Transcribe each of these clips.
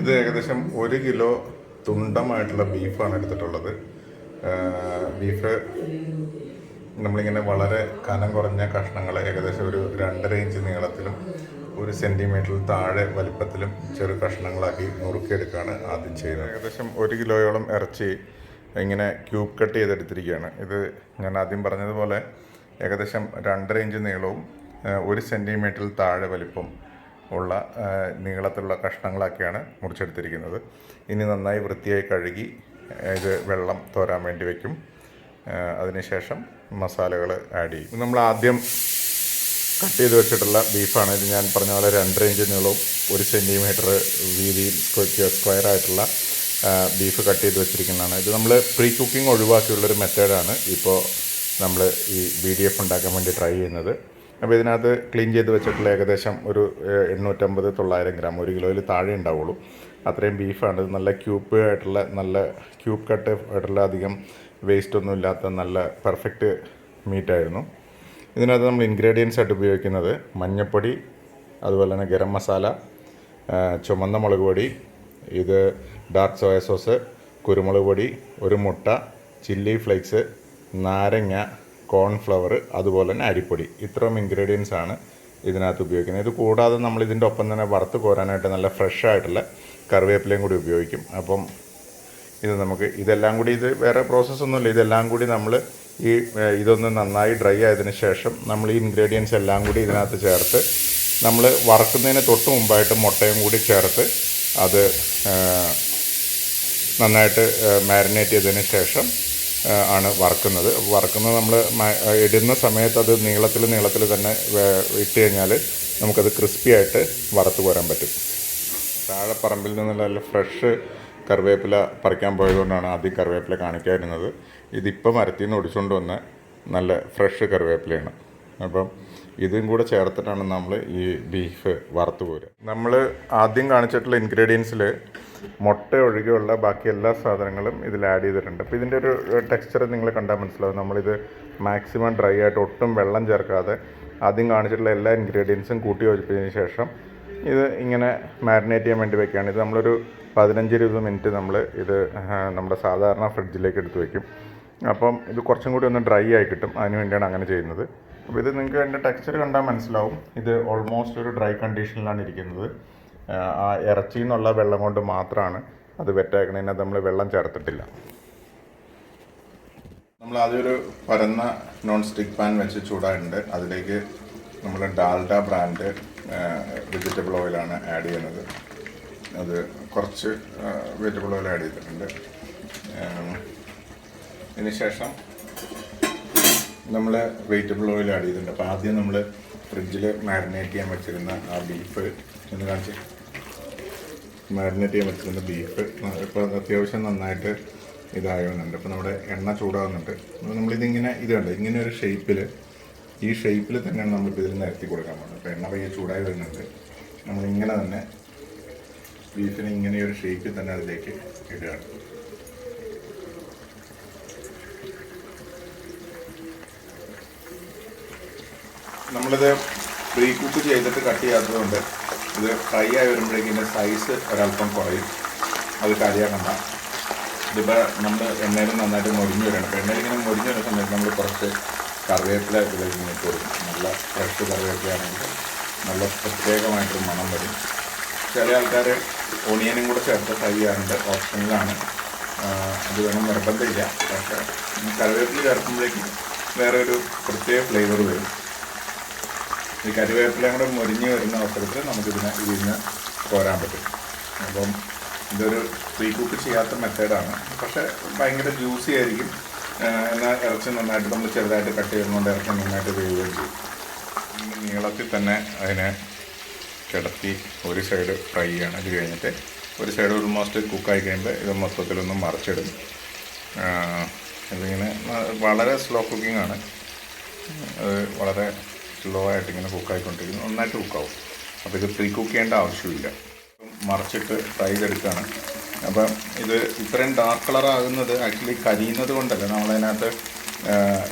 ഇത് ഏകദേശം 1 കിലോ തുണ്ടമായിട്ടുള്ള ബീഫാണ് എടുത്തിട്ടുള്ളത്. ബീഫ് നമ്മളിങ്ങനെ വളരെ കനം കുറഞ്ഞ കഷ്ണങ്ങൾ ഏകദേശം ഒരു 2.5 ഇഞ്ച് നീളത്തിലും 1 സെൻറ്റിമീറ്ററിൽ താഴെ വലിപ്പത്തിലും ചെറു കഷ്ണങ്ങളാക്കി നുറുക്കിയെടുക്കുകയാണ് ആദ്യം ചെയ്യുന്നത്. ഏകദേശം 1 കിലോയോളം ഇറച്ചി ഇങ്ങനെ ക്യൂബ് കട്ട് ചെയ്തെടുത്തിരിക്കുകയാണ്. ഇത് ഞാൻ ആദ്യം പറഞ്ഞതുപോലെ ഏകദേശം 2.5 ഇഞ്ച് നീളവും 1 സെൻറ്റിമീറ്ററിൽ താഴെ വലിപ്പം ഉള്ള നീളത്തിലുള്ള കഷ്ണങ്ങളാക്കിയാണ് മുറിച്ചെടുത്തിരിക്കുന്നത്. ഇനി നന്നായി വൃത്തിയായി കഴുകി ഇത് വെള്ളം തോരാൻ വേണ്ടി വയ്ക്കും. അതിനുശേഷം മസാലകൾ ആഡ് ചെയ്യും. നമ്മൾ ആദ്യം കട്ട് ചെയ്ത് വെച്ചിട്ടുള്ള ബീഫാണ്. ഇത് ഞാൻ പറഞ്ഞ പോലെ 2.5 ഇഞ്ച് നീളവും 1 സെൻറ്റിമീറ്റർ വീതിയിൽ സ്ക്വയറായിട്ടുള്ള ബീഫ് കട്ട് ചെയ്ത് വെച്ചിരിക്കുന്നതാണ്. ഇത് നമ്മൾ പ്രീ കുക്കിംഗ് ഒഴിവാക്കിയുള്ളൊരു മെത്തേഡാണ് ഇപ്പോൾ നമ്മൾ ഈ BDF ഉണ്ടാക്കാൻ വേണ്ടി ട്രൈ ചെയ്യുന്നത്. അപ്പോൾ ഇതിനകത്ത് ക്ലീൻ ചെയ്ത് വെച്ചിട്ടുള്ള ഏകദേശം ഒരു 850-900 ഗ്രാം, 1 കിലോയിൽ താഴെ ഉണ്ടാവുള്ളൂ, അത്രയും ബീഫാണ്. നല്ല ക്യൂബ് ആയിട്ടുള്ള, നല്ല ക്യൂബ് കട്ട് ആയിട്ടുള്ള, അധികം വേസ്റ്റ് ഒന്നും ഇല്ലാത്ത നല്ല പെർഫെക്റ്റ് മീറ്റായിരുന്നു. ഇതിനകത്ത് നമ്മൾ ഇൻഗ്രീഡിയൻസ് ആയിട്ട് ഉപയോഗിക്കുന്നത് മഞ്ഞൾപ്പൊടി, അതുപോലെ തന്നെ ഗരം മസാല, ചുമന്ന മുളക് പൊടി, ഇത് ഡാർക്ക് സോയ സോസ്, കുരുമുളക് പൊടി, ഒരു മുട്ട, ചില്ലി ഫ്ലേക്സ്, നാരങ്ങ, കോൺഫ്ലവർ, അതുപോലെ തന്നെ അരിപ്പൊടി. ഇത്രയും ഇൻഗ്രീഡിയൻസ് ആണ് ഇതിനകത്ത് ഉപയോഗിക്കുന്നത്. ഇത് കൂടാതെ നമ്മൾ ഇതിൻ്റെ ഒപ്പം തന്നെ വറുത്ത് കോരാനായിട്ട് നല്ല ഫ്രഷ് ആയിട്ടുള്ള കറിവേപ്പിലയും കൂടി ഉപയോഗിക്കും. അപ്പം ഇത് നമുക്ക് ഇതെല്ലാം കൂടി, ഇത് വേറെ പ്രോസസ്സൊന്നുമില്ല, ഇതെല്ലാം കൂടി നമ്മൾ ഇതൊന്ന് നന്നായി ഡ്രൈ ആയതിനു ശേഷം നമ്മൾ ഈ ഇൻഗ്രീഡിയൻസ് എല്ലാം കൂടി ഇതിനകത്ത് ചേർത്ത് നമ്മൾ വറുക്കുന്നതിന് തൊട്ട് മുമ്പായിട്ട് മുട്ടയും കൂടി ചേർത്ത് അത് നന്നായിട്ട് മാരിനേറ്റ് ചെയ്തതിന് ശേഷം ആണ് വറുക്കുന്നത്. നമ്മൾ ഇടുന്ന സമയത്ത് അത് നീളത്തിൽ തന്നെ ഇട്ട് കഴിഞ്ഞാൽ നമുക്കത് ക്രിസ്പി ആയിട്ട് വറുത്ത് കോരാൻ പറ്റും. താഴെ പറമ്പിൽ നിന്നുള്ള നല്ല ഫ്രഷ് കറിവേപ്പില പറിക്കാൻ പോയതുകൊണ്ടാണ് ആദ്യം കറിവേപ്പില കാണിക്കാതിരുന്നത്. ഇതിപ്പം മരത്തിൽ നിന്ന് ഒടിച്ചുകൊണ്ട് വന്ന നല്ല ഫ്രഷ് കറിവേപ്പിലയാണ്. അപ്പം ഇതും കൂടെ ചേർത്തിട്ടാണ് നമ്മൾ ഈ ബീഫ് വറുത്ത് കോരുക. നമ്മൾ ആദ്യം കാണിച്ചിട്ടുള്ള ഇൻഗ്രീഡിയൻസിൽ മുട്ട ഒഴികെയുള്ള ബാക്കി എല്ലാ സാധനങ്ങളും ഇതിൽ ആഡ് ചെയ്തിട്ടുണ്ട്. അപ്പോൾ ഇതിൻ്റെ ഒരു ടെക്സ്ചർ നിങ്ങൾ കണ്ടാൽ മനസ്സിലാവും. നമ്മളിത് മാക്സിമം ഡ്രൈ ആയിട്ട് ഒട്ടും വെള്ളം ചേർക്കാതെ ആദ്യം കാണിച്ചിട്ടുള്ള എല്ലാ ഇൻഗ്രീഡിയൻസും കൂട്ടി യോജിപ്പിച്ചതിന് ശേഷം ഇത് ഇങ്ങനെ മാരിനേറ്റ് ചെയ്യാൻ വേണ്ടി വെക്കുകയാണ്. ഇത് നമ്മളൊരു 15-20 മിനിറ്റ് നമ്മൾ ഇത് നമ്മുടെ സാധാരണ ഫ്രിഡ്ജിലേക്ക് എടുത്ത് വയ്ക്കും. അപ്പം ഇത് കുറച്ചും കൂടി ഒന്ന് ഡ്രൈ ആയി കിട്ടും. അതിന് വേണ്ടിയാണ് അങ്ങനെ ചെയ്യുന്നത്. അപ്പോൾ ഇത് നിങ്ങൾക്ക് അതിൻ്റെ ടെക്സ്ചർ കണ്ടാൽ മനസ്സിലാവും. ഇത് ഓൾമോസ്റ്റ് ഒരു ഡ്രൈ കണ്ടീഷനിലാണ് ഇരിക്കുന്നത്. ആ ഇറച്ചിയിൽ നിന്നുള്ള വെള്ളം കൊണ്ട് മാത്രമാണ് അത് വെറ്റാക്കണതിനകത്ത് നമ്മൾ വെള്ളം ചേർത്തിട്ടില്ല. നമ്മൾ ആദ്യം ഒരു പരന്ന നോൺ സ്റ്റിക്ക് പാൻ വെച്ച് ചൂടായിട്ടുണ്ട്. അതിലേക്ക് നമ്മൾ ഡാൽഡ ബ്രാൻഡ് വെജിറ്റബിൾ ഓയിലാണ് ആഡ് ചെയ്യുന്നത്. അത് കുറച്ച് വെജിറ്റബിൾ ഓയിൽ ആഡ് ചെയ്തിട്ടുണ്ട്. ഇതിന് ശേഷം നമ്മൾ വെജിറ്റബിൾ ഓയിൽ ആഡ് ചെയ്തിട്ടുണ്ട്. അപ്പോൾ ആദ്യം നമ്മൾ ഫ്രിഡ്ജിൽ മാരിനേറ്റ് ചെയ്യാൻ വെച്ചിരുന്ന ആ ബീഫ് എന്ന് കാണിച്ച് മാരിനേറ്റ് ചെയ്യാൻ വെച്ചിരുന്ന ബീഫ് ഇപ്പോൾ അത്യാവശ്യം നന്നായിട്ട് ഇതാകുന്നുണ്ട്. അപ്പോൾ നമ്മുടെ എണ്ണ ചൂടാകുന്നുണ്ട്. നമ്മളിതിങ്ങനെ കണ്ട് ഇങ്ങനെ ഒരു ഷേപ്പിൽ, ഈ ഷേപ്പിൽ തന്നെയാണ് നമ്മളിപ്പോൾ ഇതിൽ നിരത്തി കൊടുക്കാൻ പോകുന്നത്. അപ്പോൾ എണ്ണ പയ്യെ ചൂടായി വരുന്നുണ്ട്. നമ്മളിങ്ങനെ തന്നെ ബീഫിന് ഇങ്ങനെ ഒരു ഷേപ്പിൽ തന്നെ അതിലേക്ക് ഇടുകയാണ്. നമ്മളിത് പ്രീ കുക്ക് ചെയ്തിട്ട് കട്ട് ചെയ്യാത്തതുകൊണ്ട് ഇത് ഫ്രൈ ആയി വരുമ്പോഴേക്കും ഇതിൻ്റെ സൈസ് ഒരല്പം കുറയും. അത് കരിയാക്കണ്ട. ഇതിപ്പോൾ നമ്മൾ എണ്ണയിൽ നന്നായിട്ട് മൊരിഞ്ഞ് വരണം. അപ്പോൾ എണ്ണയിൽ ഇങ്ങനെ മൊരിഞ്ഞ് വരുന്ന സമയത്ത് നമ്മൾ കുറച്ച് കറിവേപ്പില ഇതിലേക്ക് ഇട്ട് കൊടുക്കും. നല്ല ഫ്രഷ് കറിവേപ്പിലയാണെങ്കിൽ നല്ല പ്രത്യേകമായിട്ടൊരു മണം വരും. ചില ആൾക്കാർ ഓണിയനും കൂടെ ചേർത്ത് ഫ്രൈ ചെയ്യാറുണ്ട്. ഓപ്ഷനിലാണ്, അത് വേണം നിർബന്ധമില്ല. പക്ഷേ കറിവേപ്പില ചേർക്കുമ്പോഴേക്കും വേറെ ഒരു പ്രത്യേക ഫ്ലേവർ വരും. ഈ കറിവേപ്പില കൂടെ മൊരിഞ്ഞ് വരുന്ന അവസരത്തിൽ ഇതിൽ നിന്ന് കോരാൻ പറ്റും. അപ്പം ഇതൊരു പ്രീ കുക്ക് ചെയ്യാത്ത മെത്തേഡാണ്. പക്ഷേ ഭയങ്കര ജ്യൂസി ആയിരിക്കും. എന്നാൽ ഇറച്ചി നന്നായിട്ട് നമ്മൾ ചെറുതായിട്ട് കട്ട് ചെയ്യുന്നതുകൊണ്ട് ഇറച്ചി നന്നായിട്ട് വേവുകയും ചെയ്യും. നീളത്തിൽ തന്നെ അതിനെ കിടത്തി ഒരു സൈഡ് ഫ്രൈ ചെയ്യണം. ഇത് കഴിഞ്ഞിട്ട് ഒരു സൈഡ് ഓൾമോസ്റ്റ് കുക്കായി കഴിയുമ്പോൾ ഇത് മൊത്തത്തിലൊന്നും മറിച്ചിടും. ഇതിങ്ങനെ വളരെ സ്ലോ കുക്കിംഗ് ആണ്. അത് വളരെ സ്ലോ ആയിട്ട് ഇങ്ങനെ കുക്കായിക്കൊണ്ടിരിക്കുന്നു. നന്നായിട്ട് കുക്കാവും. അപ്പോൾ ഇത് പ്രീ കുക്ക് ചെയ്യേണ്ട ആവശ്യമില്ല. മറിച്ചിട്ട് ഫ്രൈ ചെയ്തെടുക്കുകയാണ്. അപ്പം ഇത് ഇത്രയും ഡാർക്ക് കളറാകുന്നത് ആക്ച്വലി കരിയുന്നത് കൊണ്ടല്ല. നമ്മളതിനകത്ത്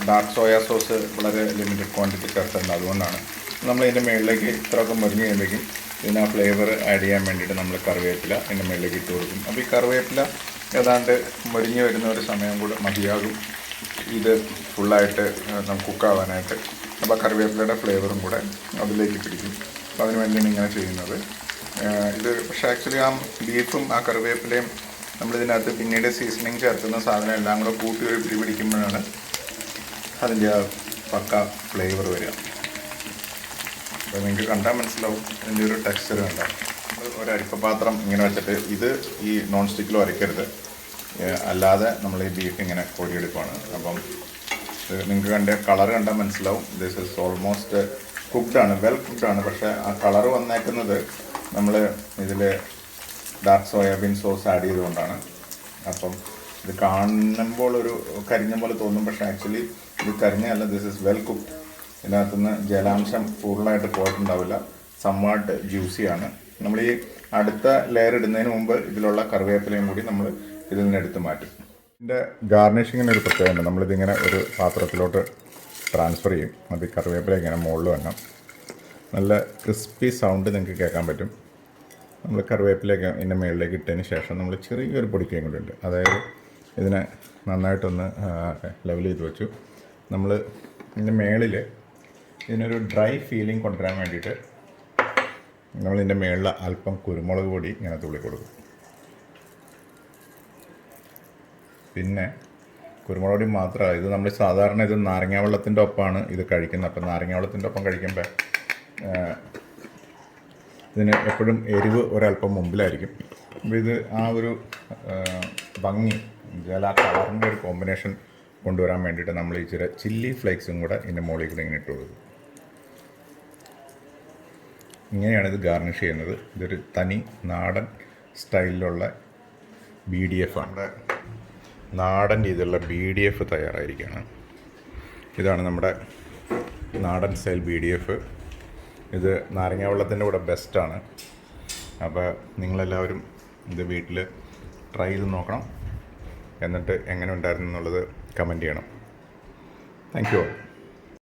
ഡാർക്ക് സോയ സോസ് വളരെ ലിമിറ്റഡ് ക്വാണ്ടിറ്റി ചേർത്തിട്ടുണ്ട്. അതുകൊണ്ടാണ് നമ്മളതിൻ്റെ മുകളിലേക്ക് ഇത്രയൊക്കെ മുരിഞ്ഞ് കഴിയുമ്പോഴേക്കും ഇതിന് ആ ഫ്ലേവർ ആഡ് ചെയ്യാൻ വേണ്ടിയിട്ട് നമ്മൾ കറിവേപ്പില ഇതിൻ്റെ മുകളിലേക്ക് ഇട്ട് കൊടുക്കും. അപ്പോൾ ഈ കറിവേപ്പില ഏതാണ്ട് മൊരിഞ്ഞ് വരുന്ന ഒരു സമയം കൂടെ മതിയാകും ഇത് ഫുള്ളായിട്ട് നമുക്ക് കുക്കാവാനായിട്ട്. അപ്പോൾ കറിവേപ്പിലയുടെ ഫ്ലേവറും കൂടെ അതിലേക്ക് പിടിക്കും. അപ്പോൾ അതിന് വേണ്ടിയാണ് ഇങ്ങനെ ചെയ്യുന്നത്. ഇത് പക്ഷേ ആക്ച്വലി ആ ബീഫും ആ കറിവേപ്പിലയും നമ്മളിതിനകത്ത് പിന്നീട് സീസണിങ് ചേർക്കുന്ന സാധനം എല്ലാം കൂടെ കൂട്ടി ഒരു പിടി പിടിക്കുമ്പോഴാണ് അതിൻ്റെ ആ പക്ക ഫ്ലേവർ വരിക. അപ്പോൾ നിങ്ങൾക്ക് കണ്ടാൽ മനസ്സിലാവും ഇതിൻ്റെ ഒരു ടെക്സ്ചർ കണ്ടാൽ. ഒരു അരിപ്പപാത്രം ഇങ്ങനെ വെച്ചിട്ട് ഇത് ഈ നോൺ സ്റ്റിക്കിൽ ഉരയ്ക്കരുത്, അല്ലാതെ നമ്മൾ ഈ ബീഫ് ഇങ്ങനെ കോരിയെടുക്കുകയാണ്. അപ്പം നിങ്ങൾക്ക് കളർ കണ്ടാൽ മനസ്സിലാവും ദിസ് ഇസ് ഓൾമോസ്റ്റ് കുക്ക്ഡാണ്, വെൽ കുക്ക്ഡാണ്. പക്ഷേ ആ കളർ വന്നേക്കുന്നത് നമ്മൾ ഇതിൽ ഡാർക്ക് സോയാബീൻ സോസ് ആഡ് ചെയ്തുകൊണ്ടാണ്. അപ്പം ഇത് കാണുമ്പോൾ ഒരു കരിഞ്ഞ പോലെ തോന്നും, പക്ഷേ ആക്ച്വലി ഇത് കരിഞ്ഞല്ല, ദിസ് ഇസ് വെൽ കുക്ക്ഡ്. ഇതിനകത്തുനിന്ന് ജലാംശം ഫുള്ളായിട്ട് പോയിട്ടുണ്ടാവില്ല, സംവാട്ട് ജ്യൂസിയാണ്. നമ്മൾ ഈ അടുത്ത ലെയർ ഇടുന്നതിന് മുമ്പ് ഇതിലുള്ള കറിവേപ്പിലയും കൂടി നമ്മൾ ഇതിൽ നിന്ന് എടുത്ത് മാറ്റും. ഇതിൻ്റെ ഗാർണിഷിങ്ങിന് ഒരു പ്രത്യേകത, നമ്മളിതിങ്ങനെ ഒരു പാത്രത്തിലോട്ട് ട്രാൻസ്ഫർ ചെയ്യും. അത് ഈ കറിവേപ്പില ഇങ്ങനെ മുകളിൽ വരണം. നല്ല ക്രിസ്പി സൗണ്ട് നിങ്ങൾക്ക് കേൾക്കാൻ പറ്റും. നമ്മൾ കറിവേപ്പിലേക്ക് ഇതിൻ്റെ മുകളിലേക്ക് ഇട്ടതിന് ശേഷം നമ്മൾ ചെറിയൊരു പൊടിക്കുകയും കൂടി ഉണ്ട്. അതായത് ഇതിനെ നന്നായിട്ടൊന്ന് ലെവൽ ചെയ്ത് വെച്ചു. നമ്മൾ ഇതിൻ്റെ മുകളിൽ ഇതിനൊരു ഡ്രൈ ഫീലിംഗ് കൊണ്ടുവരാൻ വേണ്ടിയിട്ട് നമ്മളിതിൻ്റെ മുകളിൽ അല്പം കുരുമുളക് പൊടി ഇങ്ങനെ തുള്ളി കൊടുക്കും. പിന്നെ കുരുമുളക് പൊടി മാത്രമല്ല, ഇത് നമ്മൾ സാധാരണ ഇത് നാരങ്ങാ വെള്ളത്തിൻ്റെ ഒപ്പമാണ് ഇത് കഴിക്കുന്നത്. അപ്പം നാരങ്ങാ വെള്ളത്തിൻ്റെ ഒപ്പം കഴിക്കുമ്പോൾ ഇതിന് എപ്പോഴും എരിവ് ഒരല്പം മുമ്പിലായിരിക്കും. അപ്പോൾ ഇത് ആ ഒരു ഭംഗി ആ കളറിൻ്റെ ഒരു കോമ്പിനേഷൻ കൊണ്ടുവരാൻ വേണ്ടിയിട്ട് നമ്മൾ ഇച്ചിരി ചില്ലി ഫ്ലേക്സും കൂടെ ഇതിൻ്റെ മുകളിൽ കൂടെ ഇങ്ങനെ ഇട്ട് കൊടുക്കും. ഇങ്ങനെയാണ് ഇത് ഗാർണിഷ് ചെയ്യുന്നത്. ഇതൊരു തനി നാടൻ സ്റ്റൈലിലുള്ള BDF ആണ്. നമ്മുടെ നാടൻ രീതിയിലുള്ള BDF തയ്യാറായിരിക്കുകയാണ്. ഇതാണ് നമ്മുടെ നാടൻ സ്റ്റൈൽ BDF. ഇത് നാരങ്ങാ വെള്ളത്തിൻ്റെ കൂടെ ബെസ്റ്റാണ്. അപ്പോൾ നിങ്ങളെല്ലാവരും ഇത് വീട്ടിൽ ട്രൈ ചെയ്ത് നോക്കണം. എന്നിട്ട് എങ്ങനെ ഉണ്ടായിരുന്നു എന്നുള്ളത് കമൻറ്റ് ചെയ്യണം. Thank you.